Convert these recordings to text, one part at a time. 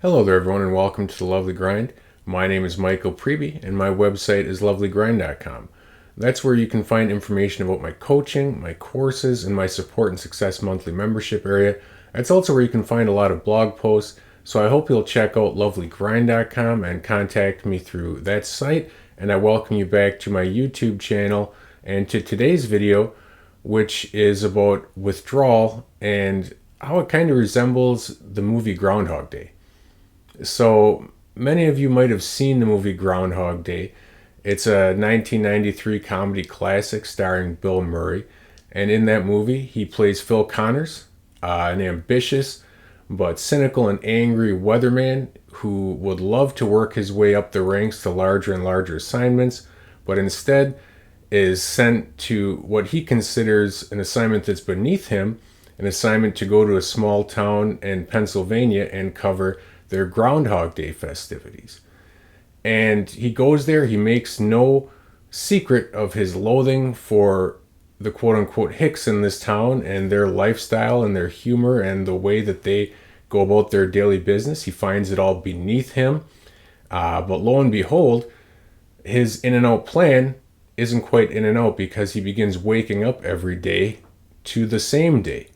Hello there, everyone, and welcome to the Lovely Grind. My name is Michael Preby, and my website is lovelygrind.com. That's where you can find information about my coaching, my courses, and my Support and Success monthly membership area. That's also where you can find a lot of blog posts, so I hope you'll check out lovelygrind.com and contact me through that site, and I welcome you back to my YouTube channel and to today's video, which is about withdrawal and how it kind of resembles the movie Groundhog Day. So many of you might have seen the movie Groundhog Day. It's a 1993 comedy classic starring Bill Murray. And in that movie, he plays Phil Connors, an ambitious but cynical and angry weatherman who would love to work his way up the ranks to larger and larger assignments, but instead is sent to what he considers an assignment that's beneath him, an assignment to go to a small town in Pennsylvania and cover their Groundhog Day festivities. And he goes there, he makes no secret of his loathing for the quote-unquote hicks in this town and their lifestyle and their humor and the way that they go about their daily business. He finds it all beneath him. But lo and behold, his in and out plan isn't quite in and out, because he begins waking up every day to the same day.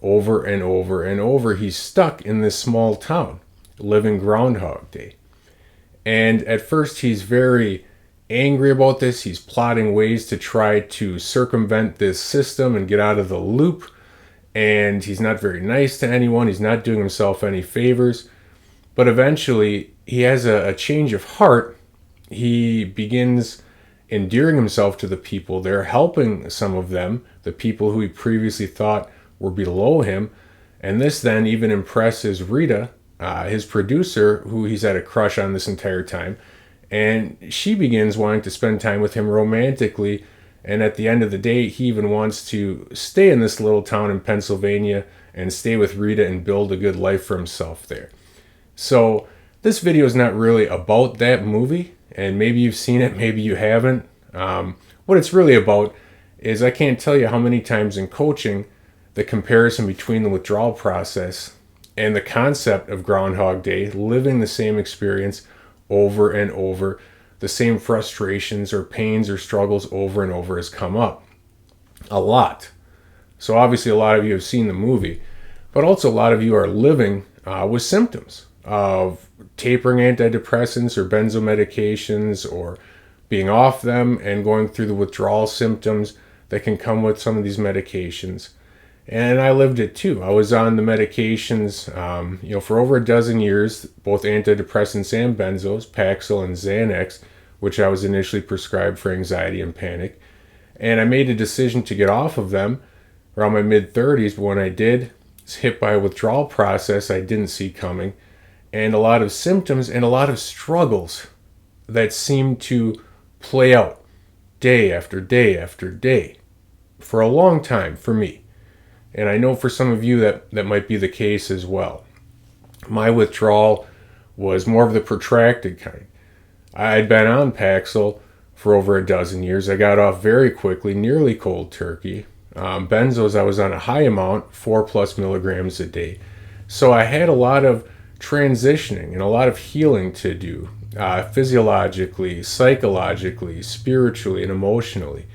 Over and over and over, he's stuck in this small town, living Groundhog Day. And at first he's very angry about this. He's plotting ways to try to circumvent this system and get out of the loop. And he's not very nice to anyone. He's not doing himself any favors. But eventually he has a change of heart. He begins endearing himself to the people there, helping some of them, the people who he previously thought were below him. And this then even impresses Rita, his producer, who he's had a crush on this entire time. And she begins wanting to spend time with him romantically. And at the end of the day, he even wants to stay in this little town in Pennsylvania and stay with Rita and build a good life for himself there. So this video is not really about that movie. And maybe you've seen it, maybe you haven't. What it's really about is, I can't tell you how many times in coaching the comparison between the withdrawal process and the concept of Groundhog Day, living the same experience over and over, the same frustrations or pains or struggles over and over, has come up a lot. So obviously a lot of you have seen the movie, but also a lot of you are living with symptoms of tapering antidepressants or benzo medications, or being off them and going through the withdrawal symptoms that can come with some of these medications. And I lived it too. I was on the medications, for over a dozen years, both antidepressants and benzos, Paxil and Xanax, which I was initially prescribed for anxiety and panic. And I made a decision to get off of them around my mid-30s, but when I did, I was hit by a withdrawal process I didn't see coming, and a lot of symptoms and a lot of struggles that seemed to play out day after day after day for a long time for me. And I know for some of you that might be the case as well. My withdrawal was more of the protracted kind. I had been on Paxil for over a dozen years. I got off very quickly, nearly cold turkey. Benzos, I was on a high amount, 4+ milligrams a day. So I had a lot of transitioning and a lot of healing to do, physiologically, psychologically, spiritually, and emotionally.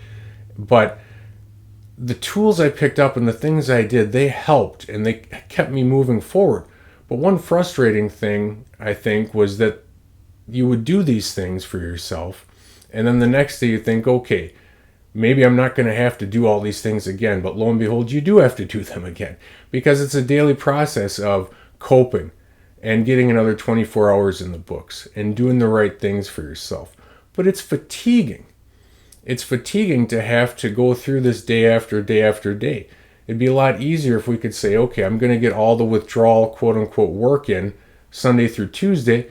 But the tools I picked up and the things I did, they helped and they kept me moving forward. But one frustrating thing, I think, was that you would do these things for yourself, and then the next day you think, okay, maybe I'm not going to have to do all these things again. But lo and behold, you do have to do them again, because it's a daily process of coping and getting another 24 hours in the books and doing the right things for yourself. But it's fatiguing. It's fatiguing to have to go through this day after day after day. It'd be a lot easier if we could say, okay, I'm going to get all the withdrawal quote-unquote work in Sunday through Tuesday,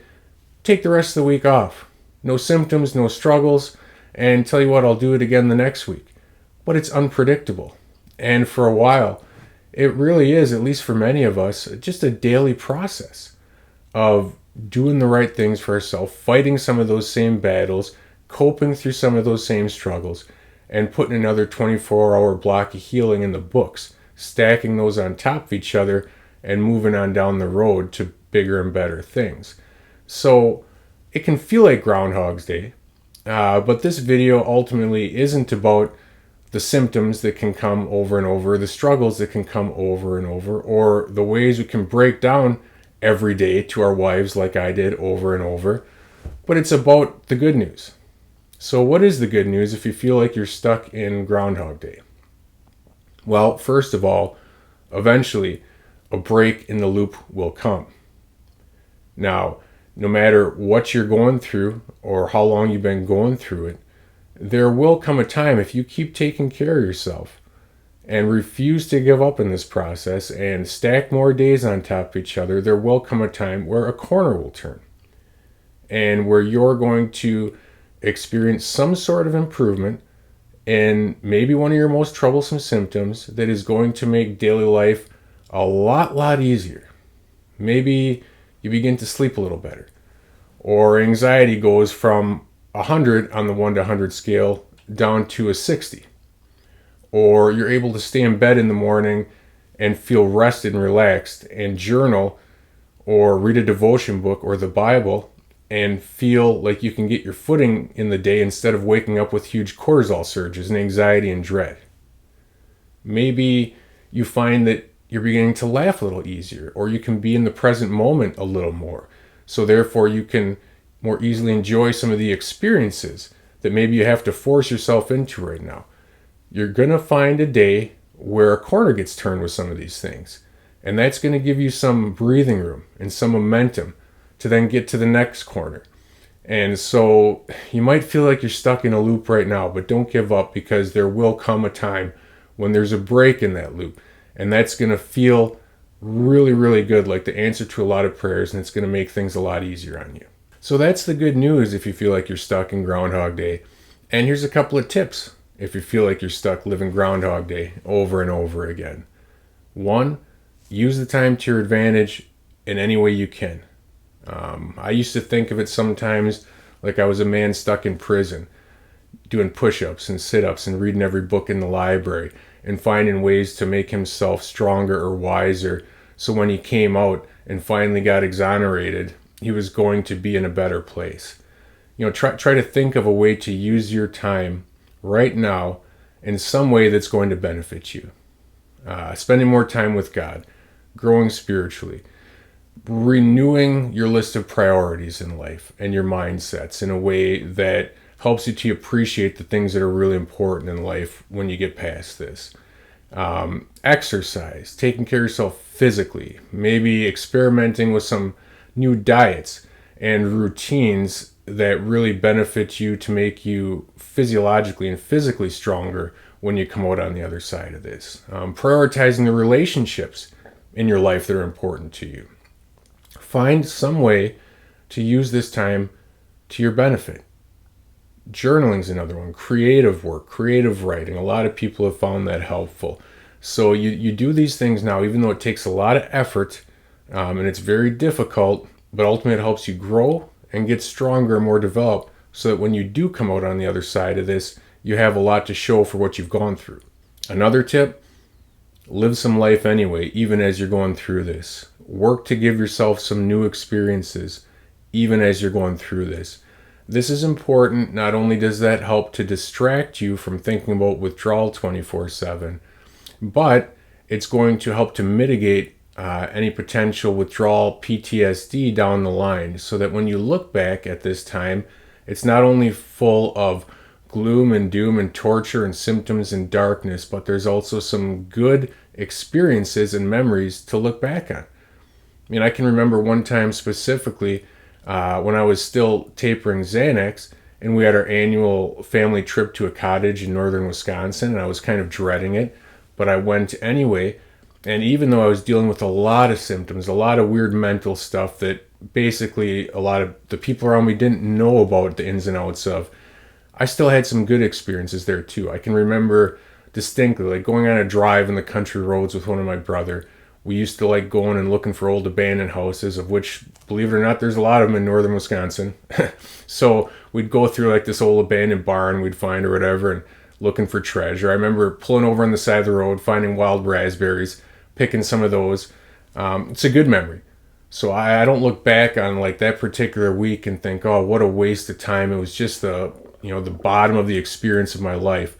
take the rest of the week off. No symptoms, no struggles, and tell you what, I'll do it again the next week. But it's unpredictable. And for a while, it really is, at least for many of us, just a daily process of doing the right things for ourselves, fighting some of those same battles, coping through some of those same struggles, and putting another 24-hour block of healing in the books, stacking those on top of each other and moving on down the road to bigger and better things. So it can feel like Groundhog's Day, but this video ultimately isn't about the symptoms that can come over and over, the struggles that can come over and over, or the ways we can break down every day to our wives like I did over and over, but it's about the good news. So what is the good news if you feel like you're stuck in Groundhog Day? Well, first of all, eventually a break in the loop will come. Now, no matter what you're going through or how long you've been going through it, there will come a time, if you keep taking care of yourself and refuse to give up in this process and stack more days on top of each other, there will come a time where a corner will turn and where you're going to experience some sort of improvement in maybe one of your most troublesome symptoms that is going to make daily life a lot easier. Maybe you begin to sleep a little better, or anxiety goes from 100 on the 1 to 100 scale down to a 60, or you're able to stay in bed in the morning and feel rested and relaxed and journal or read a devotion book or the Bible and feel like you can get your footing in the day instead of waking up with huge cortisol surges and anxiety and dread. Maybe you find that you're beginning to laugh a little easier, or you can be in the present moment a little more. So therefore you can more easily enjoy some of the experiences that maybe you have to force yourself into right now. You're going to find a day where a corner gets turned with some of these things. And that's going to give you some breathing room and some momentum to then get to the next corner. And so you might feel like you're stuck in a loop right now, but don't give up, because there will come a time when there's a break in that loop. And that's going to feel really good, like the answer to a lot of prayers, and it's going to make things a lot easier on you. So that's the good news if you feel like you're stuck in Groundhog Day. And here's a couple of tips if you feel like you're stuck living Groundhog Day over and over again. 1, use the time to your advantage in any way you can. I used to think of it sometimes like I was a man stuck in prison, doing push-ups and sit-ups and reading every book in the library and finding ways to make himself stronger or wiser, so when he came out and finally got exonerated, he was going to be in a better place. Try to think of a way to use your time right now in some way that's going to benefit you. Spending more time with God, growing spiritually, renewing your list of priorities in life and your mindsets in a way that helps you to appreciate the things that are really important in life when you get past this. Exercise, taking care of yourself physically, maybe experimenting with some new diets and routines that really benefit you to make you physiologically and physically stronger when you come out on the other side of this. Prioritizing the relationships in your life that are important to you. Find some way to use this time to your benefit. Journaling is another one. Creative work, creative writing. A lot of people have found that helpful. So you do these things now, even though it takes a lot of effort and it's very difficult, but ultimately it helps you grow and get stronger and more developed, so that when you do come out on the other side of this, you have a lot to show for what you've gone through. Another tip, live some life anyway, even as you're going through this. Work to give yourself some new experiences, even as you're going through this. This is important. Not only does that help to distract you from thinking about withdrawal 24/7, but it's going to help to mitigate any potential withdrawal PTSD down the line, so that when you look back at this time, it's not only full of gloom and doom and torture and symptoms and darkness, but there's also some good experiences and memories to look back on. I can remember one time specifically when I was still tapering Xanax, and we had our annual family trip to a cottage in northern Wisconsin, and I was kind of dreading it, but I went anyway. And even though I was dealing with a lot of symptoms, a lot of weird mental stuff that basically a lot of the people around me didn't know about the ins and outs of, I still had some good experiences there too. I can remember distinctly, like going on a drive in the country roads with one of my brother. We used to like going and looking for old abandoned houses, of which, believe it or not, there's a lot of them in northern Wisconsin. So we'd go through like this old abandoned barn we'd find or whatever, and looking for treasure. I remember pulling over on the side of the road, finding wild raspberries, picking some of those. It's a good memory. So I don't look back on like that particular week and think, oh, what a waste of time. It was just the bottom of the experience of my life.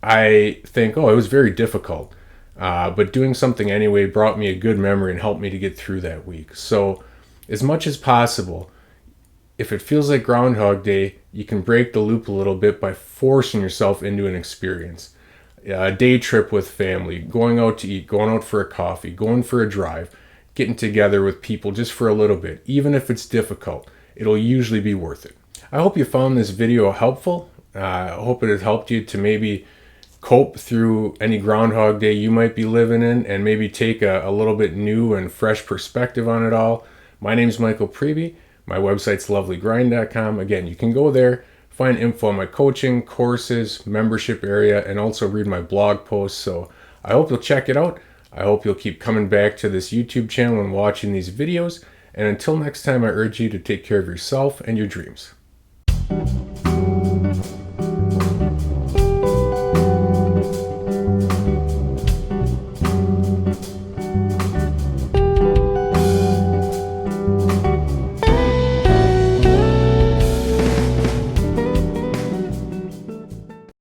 I think, oh, it was very difficult. But doing something anyway brought me a good memory and helped me to get through that week. So as much as possible, if it feels like Groundhog Day, you can break the loop a little bit by forcing yourself into an experience. A day trip with family, going out to eat, going out for a coffee, going for a drive, getting together with people just for a little bit. Even if it's difficult, it'll usually be worth it. I hope you found this video helpful. I hope it has helped you to maybe cope through any Groundhog Day you might be living in and maybe take a little bit new and fresh perspective on it all. My name's Michael Preby. My website's lovelygrind.com. Again, you can go there, find info on my coaching, courses, membership area, and also read my blog posts. So I hope you'll check it out. I hope you'll keep coming back to this YouTube channel and watching these videos. And until next time, I urge you to take care of yourself and your dreams.